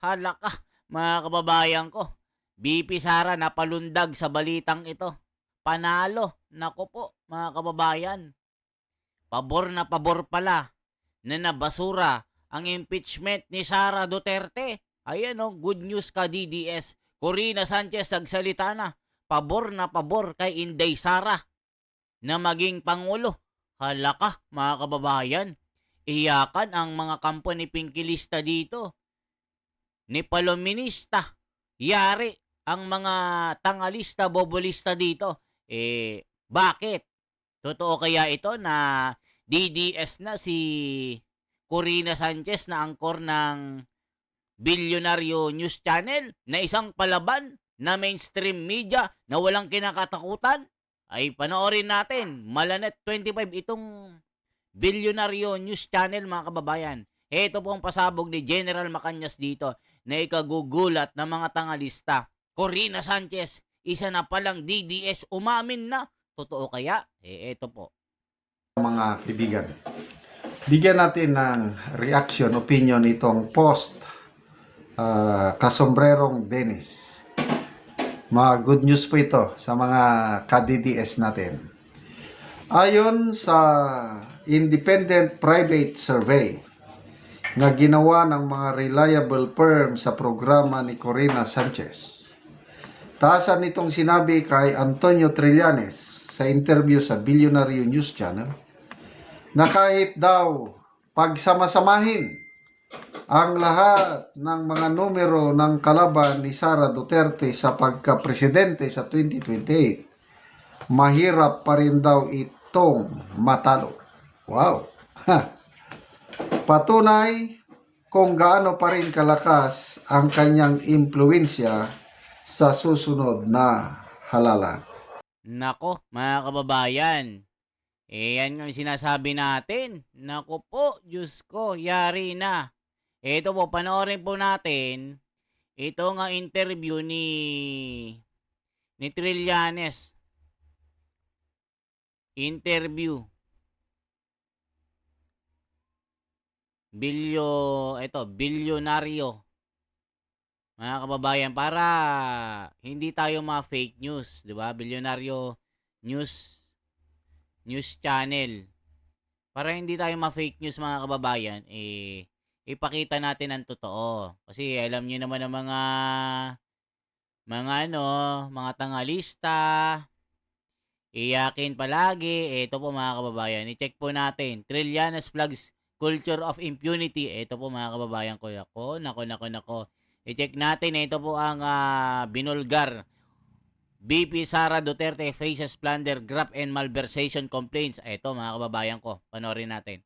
Hala ka, mga kababayan ko. BP Sara napalundag sa balitang ito. Panalo. Nako po, mga kababayan. Pabor na pabor pala na nabasura ang impeachment ni Sara Duterte. Ayan o, good news ka DDS. Corina Sanchez nagsalita na. Pabor na pabor kay Inday Sara na maging Pangulo. Hala ka, mga kababayan. Iyakan ang mga kampo ni Pinkilista dito. Ni Palominista. Yari ang mga tangalista, bobolista dito. Bakit? Totoo kaya ito na DDS na si Corina Sanchez na angkor ng Bilyonaryo News Channel na isang palaban na mainstream media na walang kinakatakutan? Ay panoorin natin. Malanet 25 itong Bilyonaryo News Channel, mga kababayan. Ito po ang pasabog ni General Macañas dito na ikagugulat ng mga tangalista. Corina Sanchez, isa na palang DDS, umamin na. Totoo kaya? Ito po. Mga kaibigan, bigyan natin ng reaction, opinion itong post Kasombrerong Dennis. Mga good news po ito sa mga ka-DDS natin. Ayon sa independent private survey na ginawa ng mga reliable firm sa programa ni Corina Sanchez, taasan nitong sinabi kay Antonio Trillanes sa interview sa Bilyonaryo News Channel na kahit daw pagsamasamahin ang lahat ng mga numero ng kalaban ni Sara Duterte sa pagka-presidente sa 2028, mahirap pa rin daw itong matalo. Wow! Patunay kung gaano pa rin kalakas ang kanyang impluensya sa susunod na halalan. Nako, mga kababayan. Yan ang sinasabi natin. Nako po, Diyos ko, yari na. Ito po, panoorin po natin. Ito nga interview ni Trillanes. Interview. Bilyonaryo. Mga kababayan, para hindi tayo ma-fake news, 'di ba? Bilyonaryo News Channel. Para hindi tayo ma-fake news, mga kababayan, ipakita natin ang totoo. Kasi alam niyo naman ang mga tangalista, iyakin palagi. Ito po, mga kababayan, i-check po natin. Trillanes flags culture of impunity. Ito po, mga kababayan ko. Nako. I-check natin. Ito po ang binulgar. BP Sara Duterte faces plunder, graft and malversation complaints. Ito, mga kababayan ko. Panoorin natin.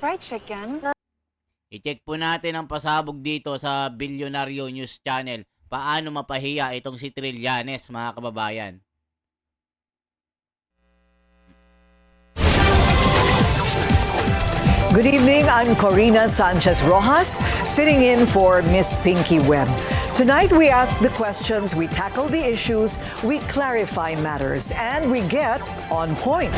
Fried chicken. I-check po natin ang pasabog dito sa Bilyonaryo News Channel. Paano mapahiya itong si Trillanes, mga kababayan. Good evening, I'm Corina Sanchez Rojas, sitting in for Miss Pinky Webb. Tonight we ask the questions, we tackle the issues, we clarify matters, and we get on point.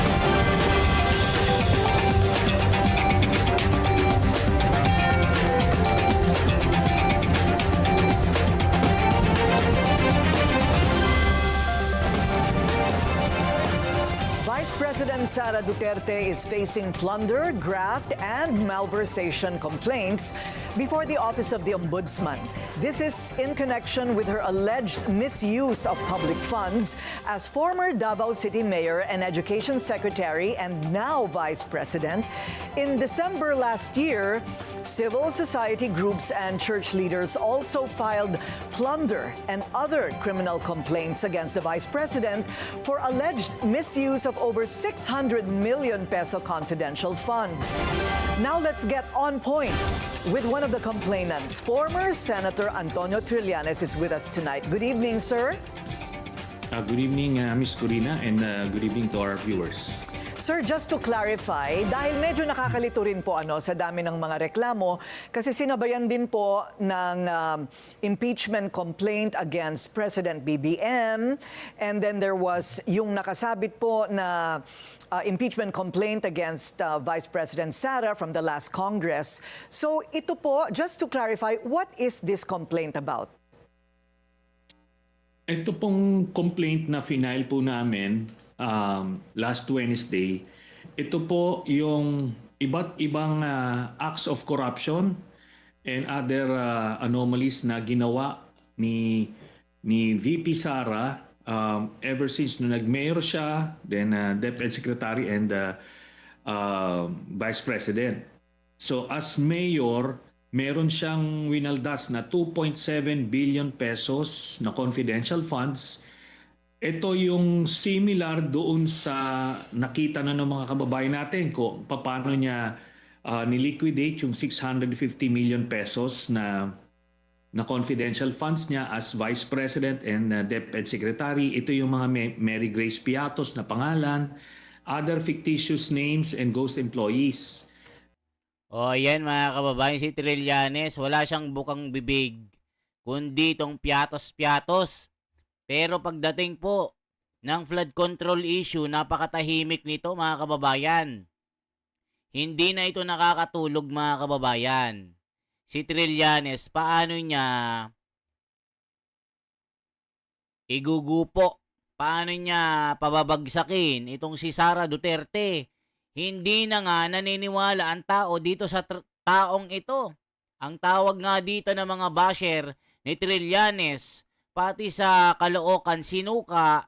Vice President Sara Duterte is facing plunder, graft, and malversation complaints before the Office of the Ombudsman. This is in connection with her alleged misuse of public funds as former Davao City Mayor and Education Secretary and now Vice President. In December last year, civil society groups and church leaders also filed plunder and other criminal complaints against the Vice President for alleged misuse of over 600 million peso confidential funds. Now let's get on point with one of the complainants. Former Senator Antonio Trillanes is with us tonight. Good evening, sir. Good evening, Ms. Corina, and good evening to our viewers. Sir, just to clarify, dahil medyo nakakalito rin po sa dami ng mga reklamo, kasi sinabayan din po ng impeachment complaint against President BBM, and then there was yung nakasabit po na impeachment complaint against Vice President Sara from the last Congress. So ito po, just to clarify, what is this complaint about? Ito pong complaint na final po namin last Wednesday, ito po yung iba't ibang acts of corruption and other anomalies na ginawa ni VP Sara ever since nung nag-mayor siya, then Deputy Secretary and Vice President. So as mayor, meron siyang winaldas na 2.7 billion pesos na confidential funds. Ito yung similar doon sa nakita na ng mga kababayan natin kung paano niya niliquidate yung 650 million pesos na confidential funds niya as Vice President and Deputy Secretary. Ito yung mga Mary Grace Piatos na pangalan, other fictitious names and ghost employees. O yan mga kababayan, si Trillanes, wala siyang bukang bibig, kundi itong piatos-piatos. Pero pagdating po ng flood control issue, napakatahimik nito mga kababayan. Hindi na ito nakakatulog mga kababayan. Si Trillanes, paano niya igugupo? Paano niya pababagsakin itong si Sara Duterte? Hindi na nga naniniwala ang tao dito sa taong ito. Ang tawag nga dito ng mga basher ni Trillanes, pati sa Caloocan, sinuka,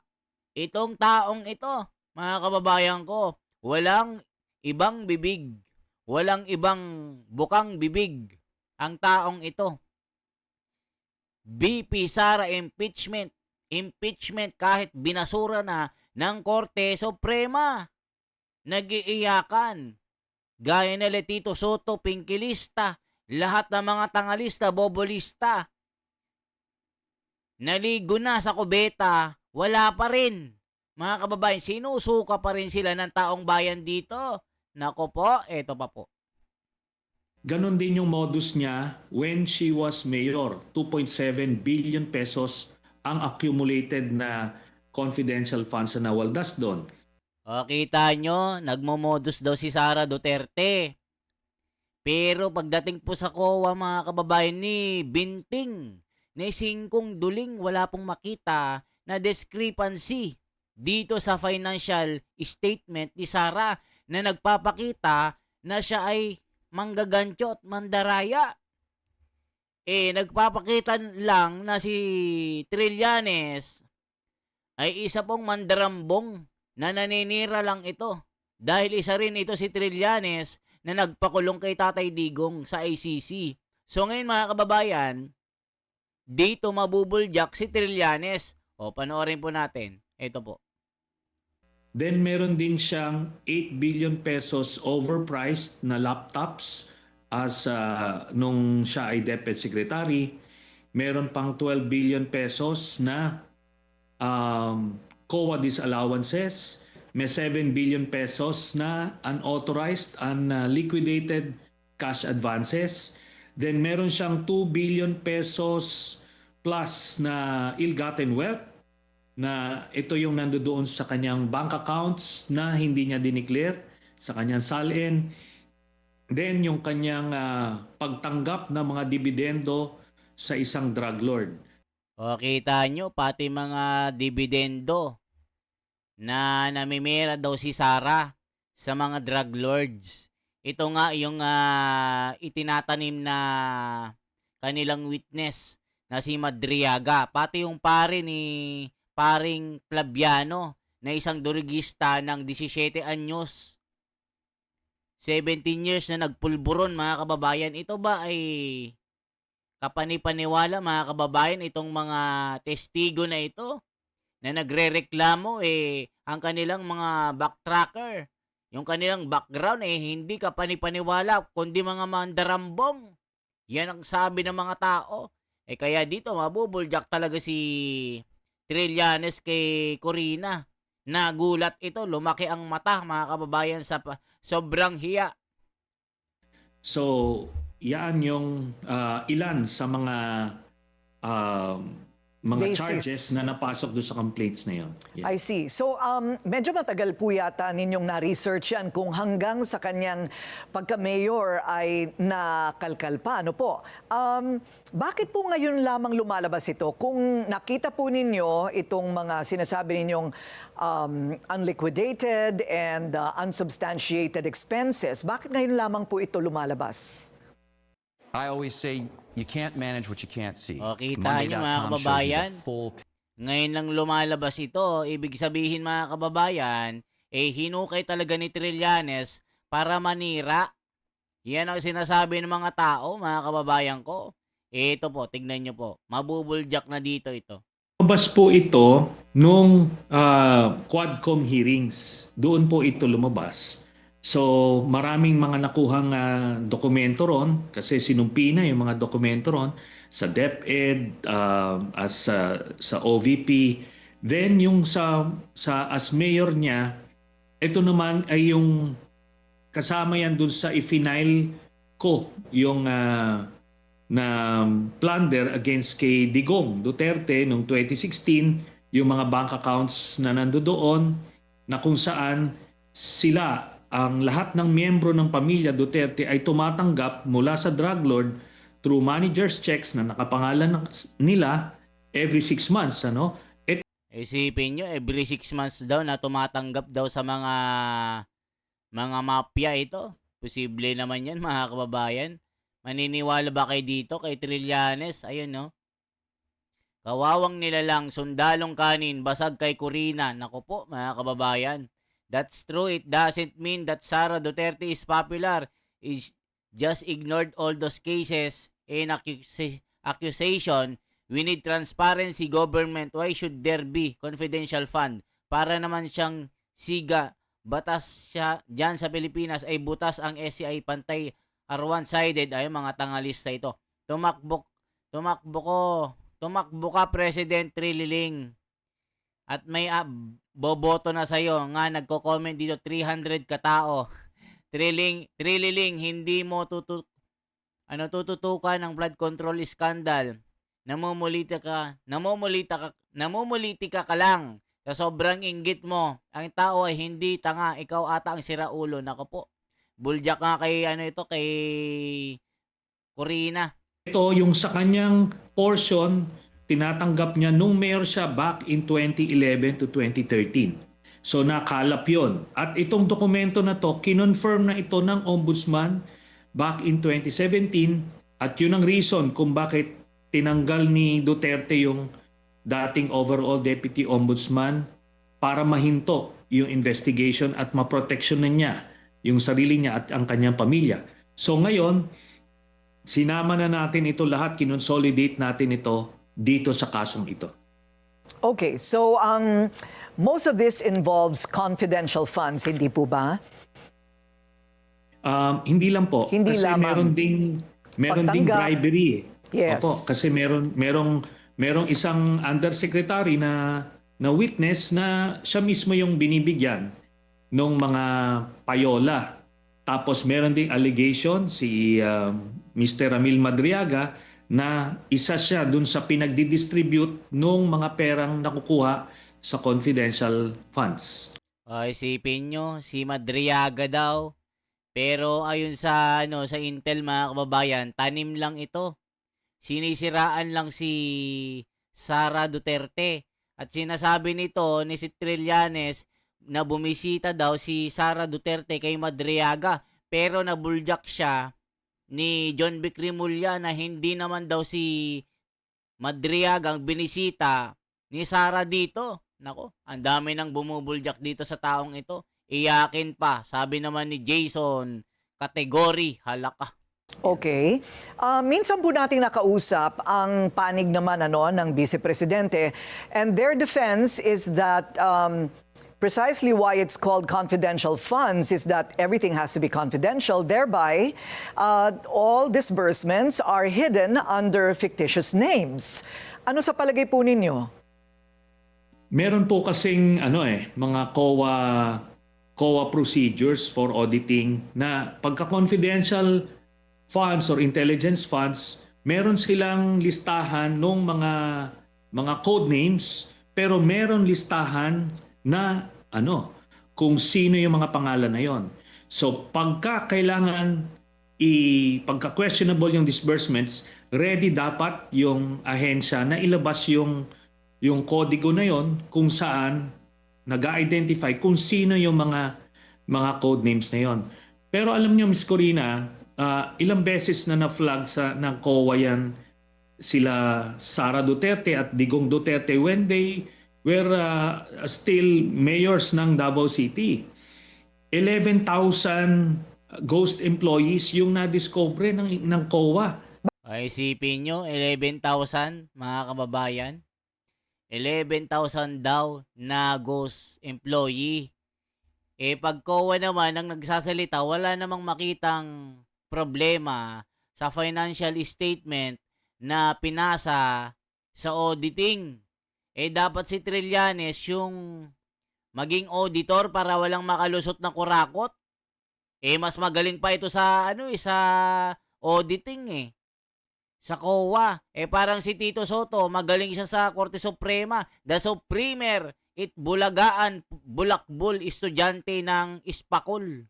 itong taong ito, mga kababayan ko, walang ibang bibig, walang ibang bukang bibig ang taong ito. VP Sara impeachment, impeachment kahit binasura na ng Korte Suprema. Nag-iiyakan. Gaya na Tito Soto, pinkilista, lahat ng mga tangalista, bobolista. Naligo na sa kubeta, wala pa rin. Mga kababayan, sinusuka pa rin sila ng taong bayan dito. Nako po, eto pa po. Ganon din yung modus niya when she was mayor. 2.7 billion pesos ang accumulated na confidential funds na nawaldas doon. O, kita nyo, nagmomodus daw si Sara Duterte. Pero pagdating po sa COA, mga kababayan, ni Binting, ni Singkong Duling, wala pong makita na discrepancy dito sa financial statement ni Sara na nagpapakita na siya ay manggagancho at mandaraya. Nagpapakita lang na si Trillanes ay isa pong mandarambong na naninira lang ito. Dahil isa rin ito si Trillanes na nagpakulong kay Tatay Digong sa ICC. So ngayon mga kababayan, dito mabubulyak si Trillanes. O, panoorin po natin. Ito po. Then meron din siyang 8 billion pesos overpriced na laptops as nung siya ay Deputy Secretary. Meron pang 12 billion pesos na COA disallowances. May 7 billion pesos na unauthorized, unliquidated cash advances. Then meron siyang 2 billion pesos plus na ill-gotten wealth na ito yung nandoon sa kanyang bank accounts na hindi niya dineclare sa kanyang salin. Then yung kanyang pagtanggap ng mga dividendo sa isang drug lord. O, kita nyo, pati mga dividendo na namimira daw si Sara sa mga drug lords. Ito nga yung itinatanim na kanilang witness na si Madriaga. Pati yung pare ni paring Flaviano na isang durigista ng 17 anyos. 17 years na nagpulburon mga kababayan. Ito ba ay kapanipaniwala mga kababayan itong mga testigo na ito na nagrereklamo ang kanilang mga backtracker, yung kanilang background hindi kapanipaniwala kundi mga mandarambong. Yan ang sabi ng mga tao. Kaya dito mabubulyak talaga si Trillanes kay Corina. Nagulat ito, lumaki ang mata mga kababayan sa sobrang hiya. So, yan yung ilan sa ah, mga Basis. charges na napasok doon sa complaints na yun. Yeah. I see. So, medyo matagal po yata ninyong na-research yan kung hanggang sa kanyang pagka-mayor ay nakalkal pa. Ano po? Bakit po ngayon lamang lumalabas ito? Kung nakita po ninyo itong mga sinasabi ninyong unliquidated and unsubstantiated expenses, bakit ngayon lamang po ito lumalabas? I always say you can't manage what you can't see. O, kita nyo mga Monday.com shows you kababayan, the full ngayon lang lumalabas ito. Ibig sabihin mga kababayan, hinukay talaga ni Trillanes para manira. Yan ang sinasabi ng mga tao, mga kababayan ko. Ito po, tignan nyo po. Mabubuljak na dito ito. Lumabas po ito nung Quadcom hearings. Doon po ito lumabas. So maraming mga nakuhang dokumento ron kasi sinumpi na yung mga dokumento ron sa DepEd, sa OVP. Then yung as mayor niya, ito naman ay yung kasama yan dun sa i-final ko yung na plunder against kay Digong Duterte noong 2016, yung mga bank accounts na nandoon na kung saan sila, ang lahat ng miyembro ng pamilya Duterte ay tumatanggap mula sa drug lord through manager's checks na nakapangalan nila every 6 months. Ano? Isipin nyo, every 6 months daw na tumatanggap daw sa mga mafia ito. Posible naman yan mga kababayan. Maniniwala ba kayo dito kay Trillanes? Ayun no. Kawawang nilalang, sundalong kanin, basag kay Corina. Naku po mga kababayan. That's true. It doesn't mean that Sara Duterte is popular. Is just ignored all those cases and accusation. We need transparency government. Why should there be confidential fund? Para naman siyang siga. Batas siya dyan sa Pilipinas ay butas ang SCI pantay are one-sided. Ay mga tangalista ito. Tumakbo ka President Trililing. At may boboto na sa'yo. Nga nagko-comment dito 300 katao. Trililing, hindi mo tututukan ng flood control scandal. Namumuliti ka lang. Sa sobrang inggit mo, ang tao ay hindi tanga, ikaw ata ang siraulo. Nako po. Buljak nga kay kay Corina. Ito yung sa kanyang portion, tinatanggap niya nung mayor siya back in 2011 to 2013. So nakalap yon. At itong dokumento na to, kinonfirm na ito ng ombudsman back in 2017 at yun ang reason kung bakit tinanggal ni Duterte yung dating overall deputy ombudsman para mahinto yung investigation at maproteksyonan niya yung sarili niya at ang kanyang pamilya. So ngayon, sinama na natin ito lahat, kinonsolidate natin ito dito sa kasong ito. Okay, so most of this involves confidential funds, hindi po ba? Hindi lang po. Hindi kasi lamang. meron ding bribery. Yes. Opo, kasi merong isang undersecretary na witness na siya mismo yung binibigyan ng mga payola. Tapos meron ding allegation si Mr. Ramil Madriaga na isa siya dun sa pinagdidistribute ng mga perang nakukuha sa confidential funds. Isipin nyo, si Madriaga daw. Pero ayon sa sa Intel mga kababayan, tanim lang ito. Sinisiraan lang si Sara Duterte. At sinasabi nito ni si Trillanes na bumisita daw si Sara Duterte kay Madriaga. Pero nabuljak siya ni John Vic Rimulya na hindi naman daw si Madriaga ang binisita ni Sara dito. Nako, ang dami nang bumubuljak dito sa taong ito. Iyakin pa, sabi naman ni Jason, kategory, halaka. Okay. Minsan po nating nakausap ang panig naman ng Vice Presidente, and their defense is that precisely why it's called confidential funds is that everything has to be confidential. Thereby, all disbursements are hidden under fictitious names. Ano sa palagay po ninyo? Meron po kasing mga COA procedures for auditing na pagka confidential funds or intelligence funds, meron silang listahan ng mga code names, pero meron listahan na kung sino yung mga pangalan na yon. So pagka kailangan pagka questionable yung disbursements, ready dapat yung ahensya na ilabas yung kodigo na yon kung saan nag-identify kung sino yung mga code names na yon. Pero alam niyo, Miss Corina, ilang beses na na-flag ng COA yan sila Sara Duterte at Digong Duterte when they were still mayors ng Davao City. 11,000 ghost employees yung na-discover ng COA. Ay, isipin nyo, 11,000 mga kababayan. 11,000 daw na ghost employee. Pag COA naman ang nagsasalita, wala namang makitang problema sa financial statement na pinasa sa auditing. Dapat si Trillanes yung maging auditor para walang makalusot na kurakot. Mas magaling pa ito sa sa auditing sa COA. Parang si Tito Soto, magaling siya sa Korte Suprema. The Supremer, Bulagaan, Bulakbol, estudyante ng Ispakol.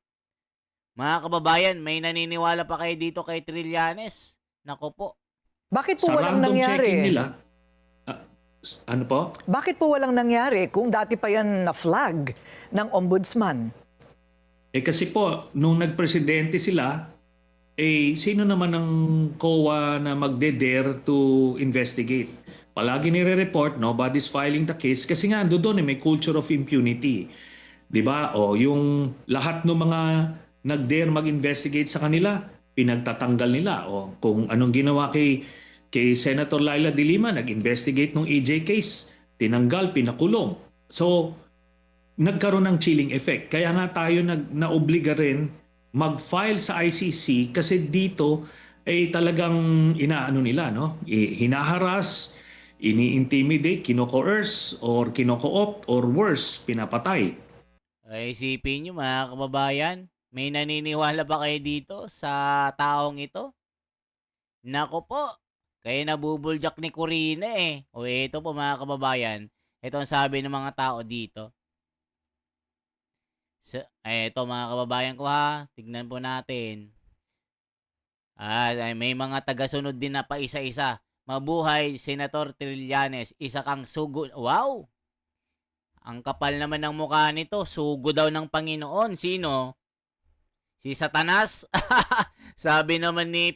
Mga kababayan, may naniniwala pa kayo dito kay Trillanes? Nako po. Bakit po Sa walang random checking nangyari? nila, ano po? Bakit po walang nangyari kung dati pa yan na-flag ng ombudsman? Kasi po, nung nagpresidente sila, sino naman ang COA na magde-dare to investigate? Palagi nire-report, nobody's filing the case kasi nga doon may culture of impunity. 'Di ba? O yung lahat ng mga nag-dare mag-investigate sa kanila, pinagtatanggal nila. O kung anong ginawa kay Senator Laila de Lima, nag-investigate ng EJ case, tinanggal, pinakulong. So, nagkaroon ng chilling effect. Kaya nga tayo naobliga rin mag-file sa ICC kasi dito talagang nila, hinaharas, ini-intimidate, kino-coerce, or kino-co-opt, or worse, pinapatay. Isipin nyo mga kababayan, may naniniwala ba kayo dito sa taong ito? Nako po, kayo nabubuljak ni Corina O ito po mga kababayan, ito ang sabi ng mga tao dito. Ito mga kababayan ko tignan po natin. May mga tagasunod din na pa isa-isa. Mabuhay, Senator Trillanes, isa kang sugo. Wow! Ang kapal naman ng mukha nito, sugo daw ng Panginoon. Sino? Si Satanas? Sabi naman ni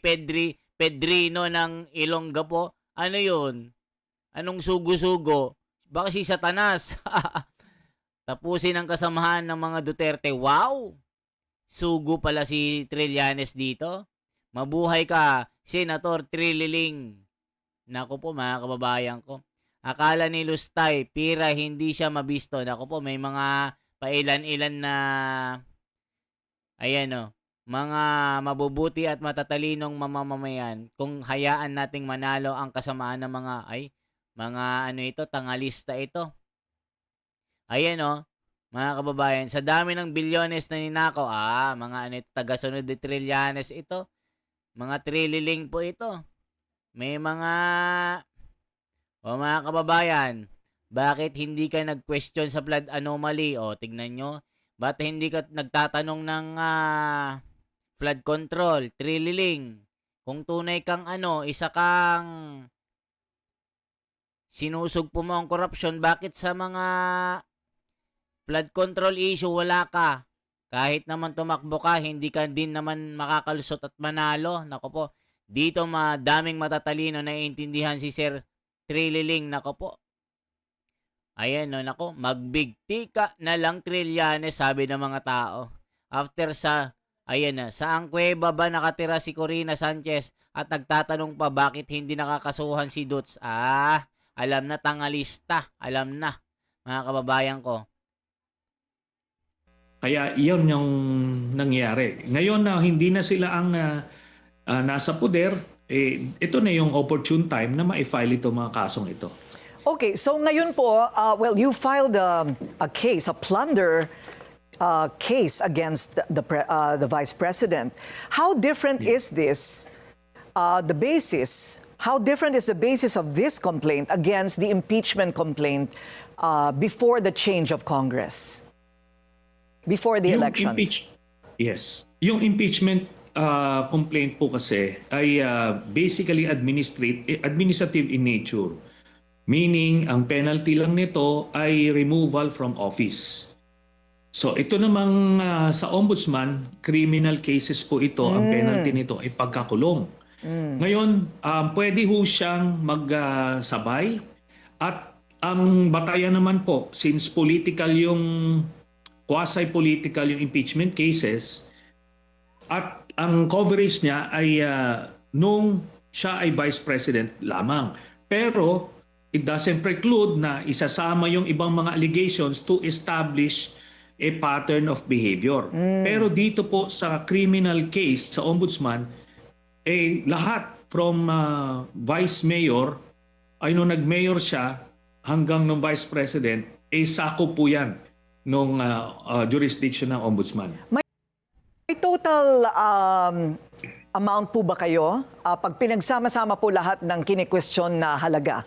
Pedrino ng Ilongga po. Ano yun? Anong sugo-sugo? Baka si Satanas. Tapusin ang kasamahan ng mga Duterte. Wow! Sugo pala si Trillanes dito. Mabuhay ka, Senator Trililing. Naku po mga kababayan ko. Akala ni Lustay, pira hindi siya mabisto. Naku po, may mga pailan-ilan na mga mabubuti at matatalinong mamamayan kung hayaan nating manalo ang kasamaan ng mga tangalista ito. Mga kababayan, sa dami ng bilyones na ninakaw, mga tagasunod ni Trillanes ito. Mga trililing po ito. May mga kababayan, bakit hindi ka nag-question sa flood anomaly? Tignan nyo. Ba't hindi ka nagtatanong ng flood control, trililing? Kung tunay kang isa kang sinusugpo mo ang korupsyon, bakit sa mga flood control issue wala ka? Kahit naman tumakbo ka, hindi ka din naman makakalusot at manalo. Nako po, dito madaming matatalino na iintindihan si Sir Trililing. Nako po. Nako, magbigti ka na lang Trillanes, sabi ng mga tao. After saang kuweba ba nakatira si Corina Sanchez at nagtatanong pa bakit hindi nakakasuhan si Dutz? Alam na tangalista. Alam na, mga kababayan ko. Kaya iyon yung nangyari. Ngayon na hindi na sila ang nasa poder, ito na yung opportune time na ma-file ito mga kasong ito. Okay, so ngayon po, well, you filed a case, a plunder case against the Vice President. How different is this, the basis, how different is the basis of this complaint against the impeachment complaint before the change of Congress, before the elections? Yes. Yung impeachment complaint po kasi ay basically administrative in nature. Meaning, ang penalty lang nito ay removal from office. So ito namang sa ombudsman, criminal cases po ito, ang penalty nito ay pagkakulong. Ngayon, pwede ho siyang magsabay at ang batayan naman po, since political yung, quasi-political yung impeachment cases, at ang coverage niya ay nung siya ay Vice President lamang. Pero it doesn't preclude na isasama yung ibang mga allegations to establish a pattern of behavior. Pero dito po sa criminal case sa ombudsman, lahat from vice mayor ay nung nag-mayor siya hanggang nung vice president, sakop po yan nung jurisdiction ng ombudsman. May total amount po ba kayo pag pinagsama-sama po lahat ng kini-question na halaga?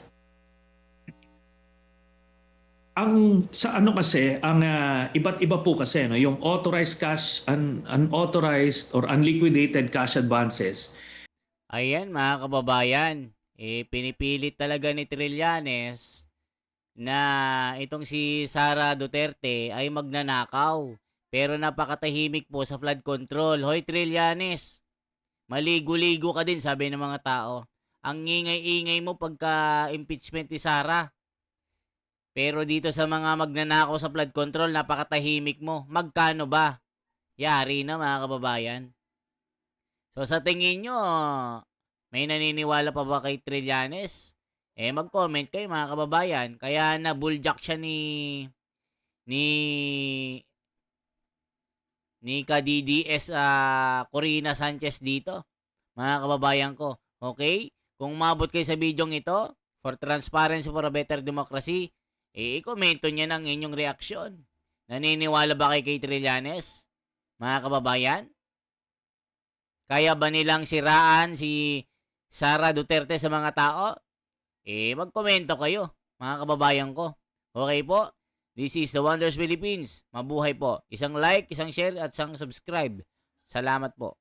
Ang sa ano kasi, ang iba't iba po kasi no, yung authorized cash, unauthorized or unliquidated cash advances. Ayan mga kababayan, pinipilit talaga ni Trillanes na itong si Sara Duterte ay magnanakaw. Pero napakatahimik po sa flood control. Hoy Trillanes, maligo-ligo ka din, sabi ng mga tao. Ang ingay-ingay mo pagka impeachment ni Sara. Pero dito sa mga magnanakaw sa flood control, napakatahimik mo. Magkano ba? Yari na mga kababayan. So sa tingin nyo, may naniniwala pa ba kay Trillanes? Mag-comment kayo mga kababayan. Kaya nabuljak siya ni ka-DDS Corina Sanchez dito. Mga kababayan ko. Okay? Kung umabot kayo sa bidyong ito, for transparency for a better democracy, i-komento niya ng inyong reaksyon. Naniniwala ba kay Trillanes? Mga kababayan? Kaya ba nilang siraan si Sara Duterte sa mga tao? Magkomento kayo, mga kababayan ko. Okay po? This is The Wonders Philippines. Mabuhay po. Isang like, isang share, at isang subscribe. Salamat po.